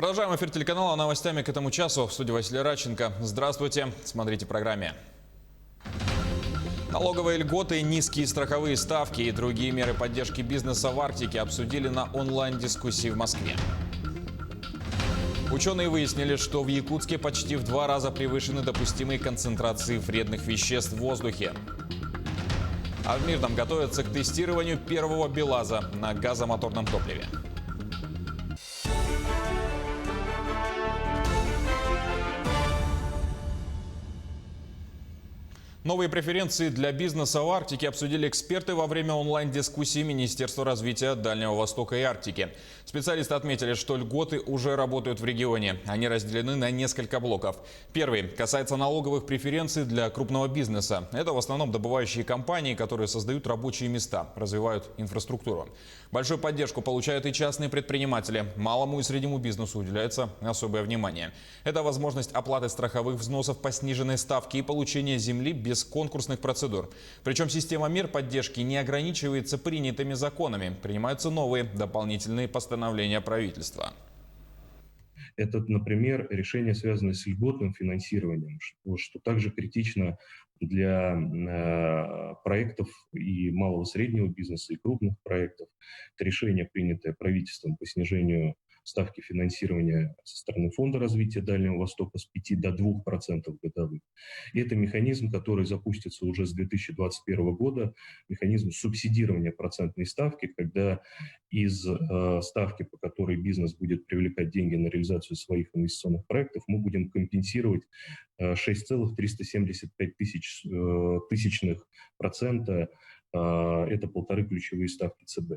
Продолжаем эфир телеканала новостями к этому часу. В студии Василий Радченко. Здравствуйте. Смотрите в программе. Налоговые льготы, низкие страховые ставки и другие меры поддержки бизнеса в Арктике обсудили на онлайн-дискуссии в Москве. Ученые выяснили, что в Якутске почти в 2 раза превышены допустимые концентрации вредных веществ в воздухе. А в Мирном готовятся к тестированию первого БелАЗа на газомоторном топливе. Новые преференции для бизнеса в Арктике обсудили эксперты во время онлайн-дискуссии Министерства развития Дальнего Востока и Арктики. Специалисты отметили, что льготы уже работают в регионе. Они разделены на несколько блоков. Первый касается налоговых преференций для крупного бизнеса. Это в основном добывающие компании, которые создают рабочие места, развивают инфраструктуру. Большую поддержку получают и частные предприниматели. Малому и среднему бизнесу уделяется особое внимание. Это возможность оплаты страховых взносов по сниженной ставке и получения земли без конкурсных процедур. Причем система мер поддержки не ограничивается принятыми законами. Принимаются новые дополнительные постановления правительства. Это, например, решения, связанные с льготным финансированием, что также критично для проектов и малого и среднего бизнеса, и крупных проектов. Это решение, принятое правительством по снижению ставки финансирования со стороны Фонда развития Дальнего Востока с 5 до 2% годовых. И это механизм, который запустится уже с 2021 года, механизм субсидирования процентной ставки, когда из ставки, по которой бизнес будет привлекать деньги на реализацию своих инвестиционных проектов, мы будем компенсировать 6,375 тысячных%. Это 1,5 ключевые ставки ЦБ.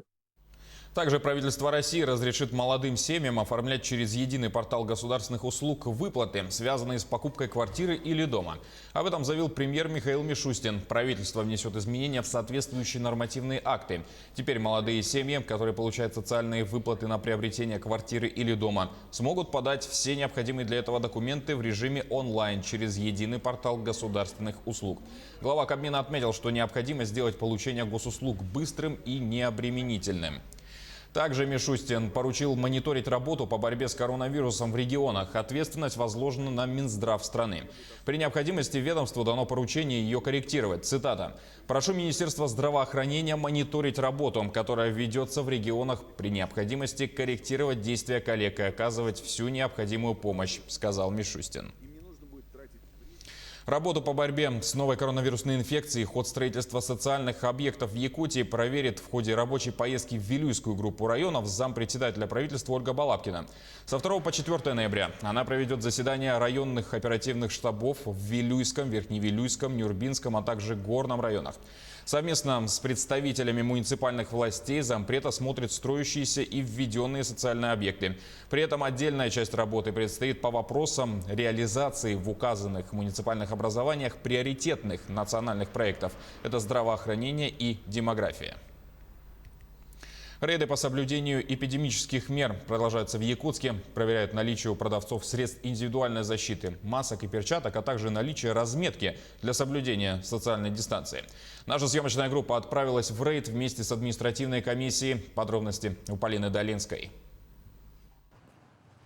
Также правительство России разрешит молодым семьям оформлять через единый портал государственных услуг выплаты, связанные с покупкой квартиры или дома. Об этом заявил премьер Михаил Мишустин. Правительство внесет изменения в соответствующие нормативные акты. Теперь молодые семьи, которые получают социальные выплаты на приобретение квартиры или дома, смогут подать все необходимые для этого документы в режиме онлайн через единый портал государственных услуг. Глава Кабмина отметил, что необходимо сделать получение госуслуг быстрым и необременительным. Также Мишустин поручил мониторить работу по борьбе с коронавирусом в регионах. Ответственность возложена на Минздрав страны. При необходимости ведомству дано поручение ее корректировать. Цитата. «Прошу Министерство здравоохранения мониторить работу, которая ведется в регионах, при необходимости корректировать действия коллег и оказывать всю необходимую помощь», сказал Мишустин. Работу по борьбе с новой коронавирусной инфекцией, ход строительства социальных объектов в Якутии проверит в ходе рабочей поездки в Вилюйскую группу районов зампредседателя правительства Ольга Балабкина. Со 2 по 4 ноября она проведет заседания районных оперативных штабов в Вилюйском, Верхневилюйском, Нюрбинском, а также Горном районах. Совместно с представителями муниципальных властей зампред осмотрит строящиеся и введенные социальные объекты. При этом отдельная часть работы предстоит по вопросам реализации в указанных муниципальных образованиях приоритетных национальных проектов. Это здравоохранение и демография. Рейды по соблюдению эпидемических мер продолжаются в Якутске. Проверяют наличие у продавцов средств индивидуальной защиты, масок и перчаток, а также наличие разметки для соблюдения социальной дистанции. Наша съемочная группа отправилась в рейд вместе с административной комиссией. Подробности у Полины Долинской.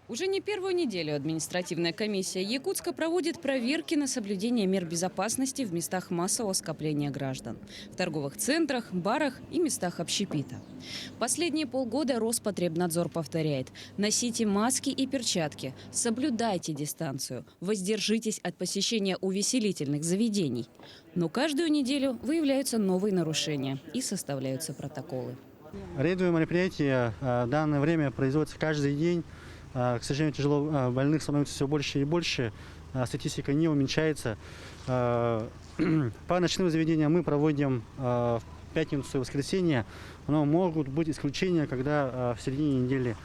Уже не первую неделю административная комиссия Якутска проводит проверки на соблюдение мер безопасности в местах массового скопления граждан. В торговых центрах, барах и местах общепита. Последние полгода Роспотребнадзор повторяет: носите маски и перчатки, соблюдайте дистанцию, воздержитесь от посещения увеселительных заведений. Но каждую неделю выявляются новые нарушения и составляются протоколы. Рейдовые мероприятия в данное время производятся каждый день. К сожалению, тяжело больных становится все больше и больше. Статистика не уменьшается. По ночным заведениям мы проводим в пятницу и воскресенье. Но могут быть исключения, когда в середине недели.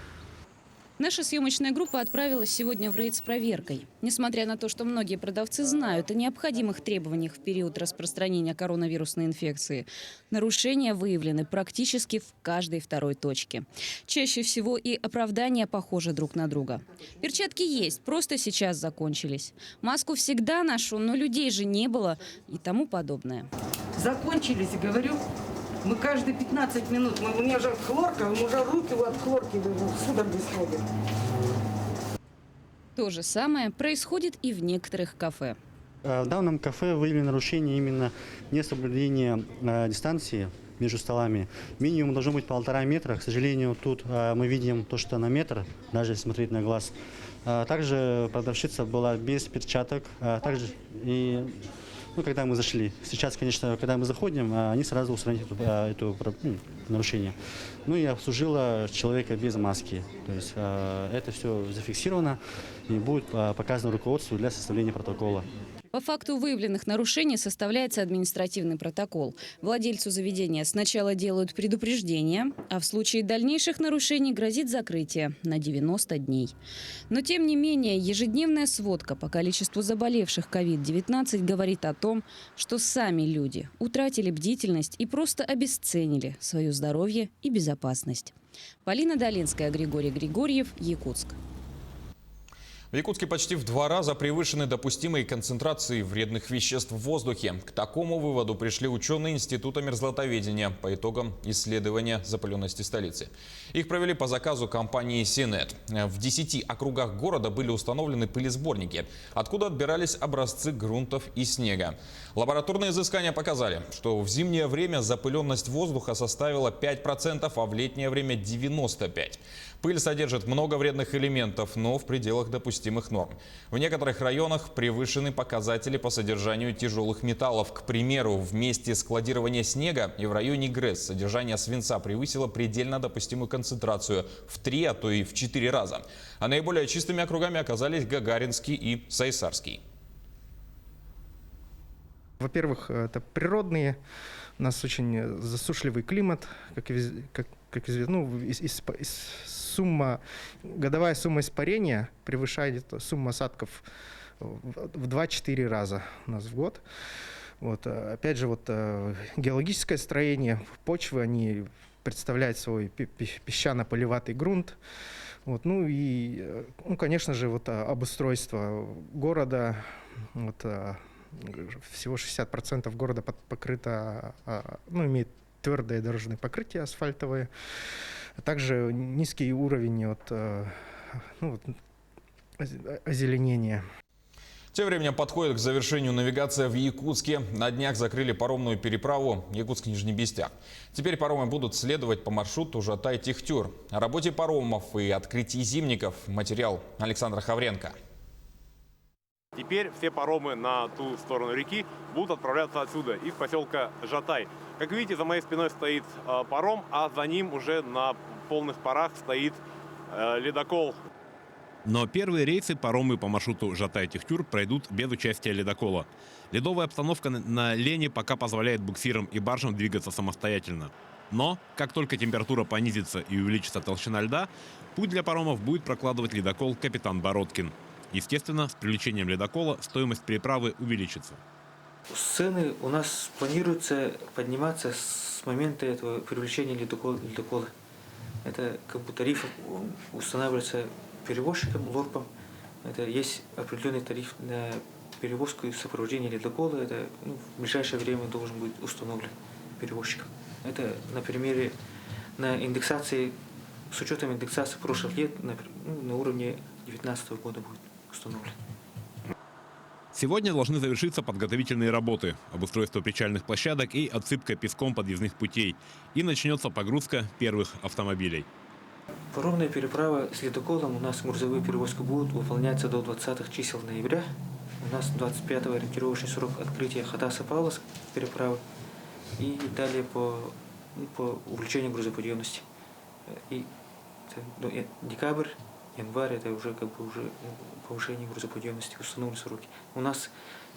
Наша съемочная группа отправилась сегодня в рейд с проверкой. Несмотря на то, что многие продавцы знают о необходимых требованиях в период распространения коронавирусной инфекции, нарушения выявлены практически в каждой второй точке. Чаще всего и оправдания похожи друг на друга. Перчатки есть, просто сейчас закончились. Маску всегда ношу, но людей же не было и тому подобное. Закончились, говорю. Мы каждые 15 минут, у меня же хлорка, уже руки от хлорки судороги сходят. То же самое происходит и в некоторых кафе. В данном кафе выявили нарушение именно несоблюдения дистанции между столами. Минимум должно быть 1,5 метра. К сожалению, тут мы видим то, что на метр, даже если смотреть на глаз. Также продавщица была без перчаток. Также и когда мы зашли. Сейчас, конечно, когда мы заходим, они сразу устранят это нарушение. И обслужила человека без маски. То есть это все зафиксировано и будет показано руководству для составления протокола. По факту выявленных нарушений составляется административный протокол. Владельцу заведения сначала делают предупреждение, а в случае дальнейших нарушений грозит закрытие на 90 дней. Но тем не менее, ежедневная сводка по количеству заболевших COVID-19 говорит о том, что сами люди утратили бдительность и просто обесценили свое здоровье и безопасность. Полина Долинская, Григорий Григорьев, Якутск. В Якутске почти в 2 раза превышены допустимые концентрации вредных веществ в воздухе. К такому выводу пришли ученые Института мерзлотоведения по итогам исследования запыленности столицы. Их провели по заказу компании Синет. В 10 округах города были установлены пылесборники, откуда отбирались образцы грунтов и снега. Лабораторные изыскания показали, что в зимнее время запыленность воздуха составила 5%, а в летнее время 95%. Пыль содержит много вредных элементов, но в пределах допустимых норм. В некоторых районах превышены показатели по содержанию тяжелых металлов. К примеру, в месте складирования снега и в районе ГРЭС содержание свинца превысило предельно допустимую концентрацию в 3, а то и в 4 раза. А наиболее чистыми округами оказались Гагаринский и Сайсарский. Во-первых, это природные. У нас очень засушливый климат, как известно. Годовая сумма испарения превышает сумму осадков в 2-4 раза у нас в год. Опять же, геологическое строение почвы, они представляют свой песчано-полеватый грунт. Конечно же, обустройство города. Всего 60% города покрыто, имеет твердое дорожное покрытие асфальтовое. Также низкий уровень озеленения. Тем временем подходит к завершению навигация в Якутске. На днях закрыли паромную переправу Якутск-Нижний Бестях. Теперь паромы будут следовать по маршруту Жатай-Техтюр. О работе паромов и открытии зимников материал Александра Хавренко. Теперь все паромы на ту сторону реки будут отправляться отсюда, из поселка Жатай. Как видите, за моей спиной стоит паром, а за ним уже на полных парах стоит ледокол. Но первые рейсы паромы по маршруту Жатай-Техтюр пройдут без участия ледокола. Ледовая обстановка на Лене пока позволяет буксирам и баржам двигаться самостоятельно. Но, как только температура понизится и увеличится толщина льда, путь для паромов будет прокладывать ледокол «Капитан Бородкин». Естественно, с привлечением ледокола стоимость переправы увеличится. Цены у нас планируется подниматься с момента этого привлечения ледокола. Это тариф устанавливается перевозчиком, лорпом. Это есть определенный тариф на перевозку и сопровождение ледокола. Это в ближайшее время должен быть установлен перевозчиком. Это на примере индексации, с учетом индексации прошлых лет на уровне 2019 года будет установлен. Сегодня должны завершиться подготовительные работы, обустройство причальных площадок и отсыпка песком подъездных путей. И начнется погрузка первых автомобилей. Паромная переправа с ледоколом у нас грузовые перевозки будут выполняться до 20-х чисел ноября. У нас 25-го ориентировочный срок открытия Хадаса-Павловск переправы. И далее по увеличению грузоподъемности. И декабрь, январь, это уже повышение грузоподъемности, установленные сроки. У нас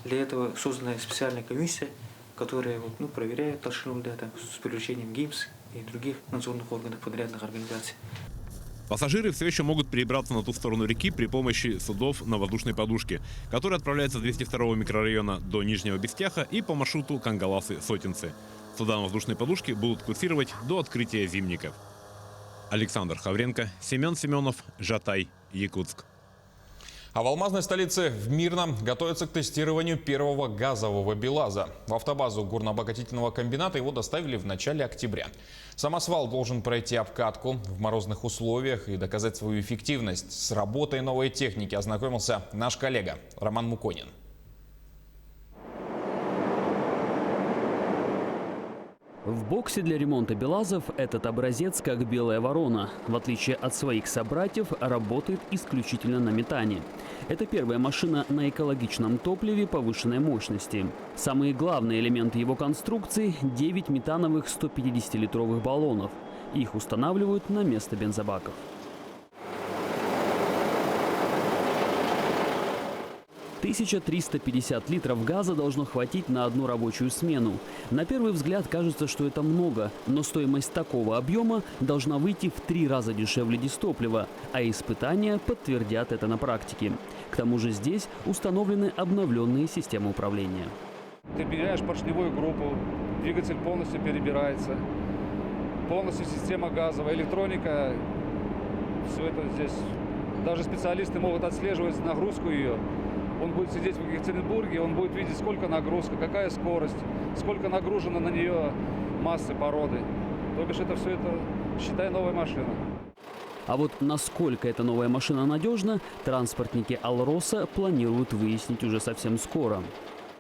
для этого создана специальная комиссия, которая проверяет толщину льда с привлечением ГИМС и других надзорных органов подрядных организаций. Пассажиры все еще могут перебраться на ту сторону реки при помощи судов на воздушной подушке, которые отправляются с 202-го микрорайона до Нижнего Бестяха и по маршруту Кангаласы-Сотинцы. Суда на воздушной подушке будут курсировать до открытия зимников. Александр Хавренко, Семен Семенов, Жатай, Якутск. А в алмазной столице в Мирном готовятся к тестированию первого газового БелАЗа. В автобазу горнообогатительного комбината его доставили в начале октября. Самосвал должен пройти обкатку в морозных условиях и доказать свою эффективность. С работой новой техники ознакомился наш коллега Роман Муконин. В боксе для ремонта БелАЗов этот образец как белая ворона. В отличие от своих собратьев, работает исключительно на метане. Это первая машина на экологичном топливе повышенной мощности. Самые главные элементы его конструкции – 9 метановых 150-литровых баллонов. Их устанавливают на место бензобаков. – 1350 литров газа должно хватить на одну рабочую смену. На первый взгляд кажется, что это много, но стоимость такого объема должна выйти в 3 раза дешевле дистоплива, а испытания подтвердят это на практике. К тому же здесь установлены обновленные системы управления. Ты меняешь поршневую группу, двигатель полностью перебирается, полностью система газовая, электроника, все это здесь. Даже специалисты могут отслеживать нагрузку ее. Он будет сидеть в Екатеринбурге, он будет видеть, сколько нагрузка, какая скорость, сколько нагружено на нее массы породы. То бишь это все это, считай, новая машина. А вот насколько эта новая машина надежна, транспортники «Алроса» планируют выяснить уже совсем скоро.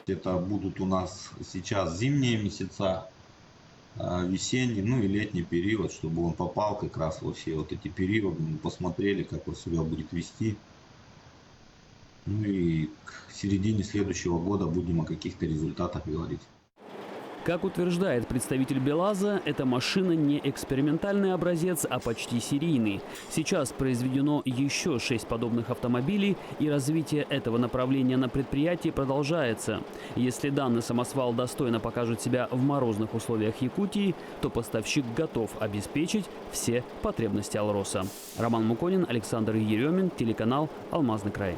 Это будут у нас сейчас зимние месяца, весенний, ну и летний период, чтобы он попал как раз во все вот эти периоды. Мы посмотрели, как он себя будет вести. Ну и к середине следующего года будем о каких-то результатах говорить. Как утверждает представитель БелАЗа, эта машина не экспериментальный образец, а почти серийный. Сейчас произведено еще 6 подобных автомобилей, и развитие этого направления на предприятии продолжается. Если данный самосвал достойно покажет себя в морозных условиях Якутии, то поставщик готов обеспечить все потребности «Алроса». Роман Муконин, Александр Еремин, телеканал «Алмазный край».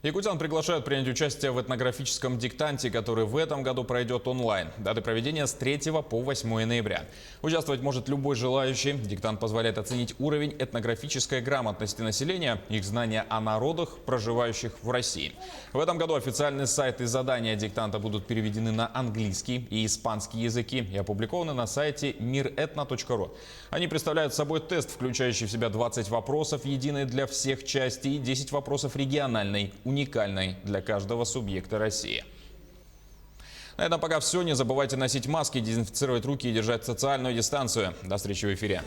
Якутян приглашают принять участие в этнографическом диктанте, который в этом году пройдет онлайн. Даты проведения с 3 по 8 ноября. Участвовать может любой желающий. Диктант позволяет оценить уровень этнографической грамотности населения, их знания о народах, проживающих в России. В этом году официальный сайт и задания диктанта будут переведены на английский и испанский языки и опубликованы на сайте miretno.ru. Они представляют собой тест, включающий в себя 20 вопросов, единый для всех частей, и 10 вопросов региональной, уникальной для каждого субъекта России. На этом пока все. Не забывайте носить маски, дезинфицировать руки и держать социальную дистанцию. До встречи в эфире.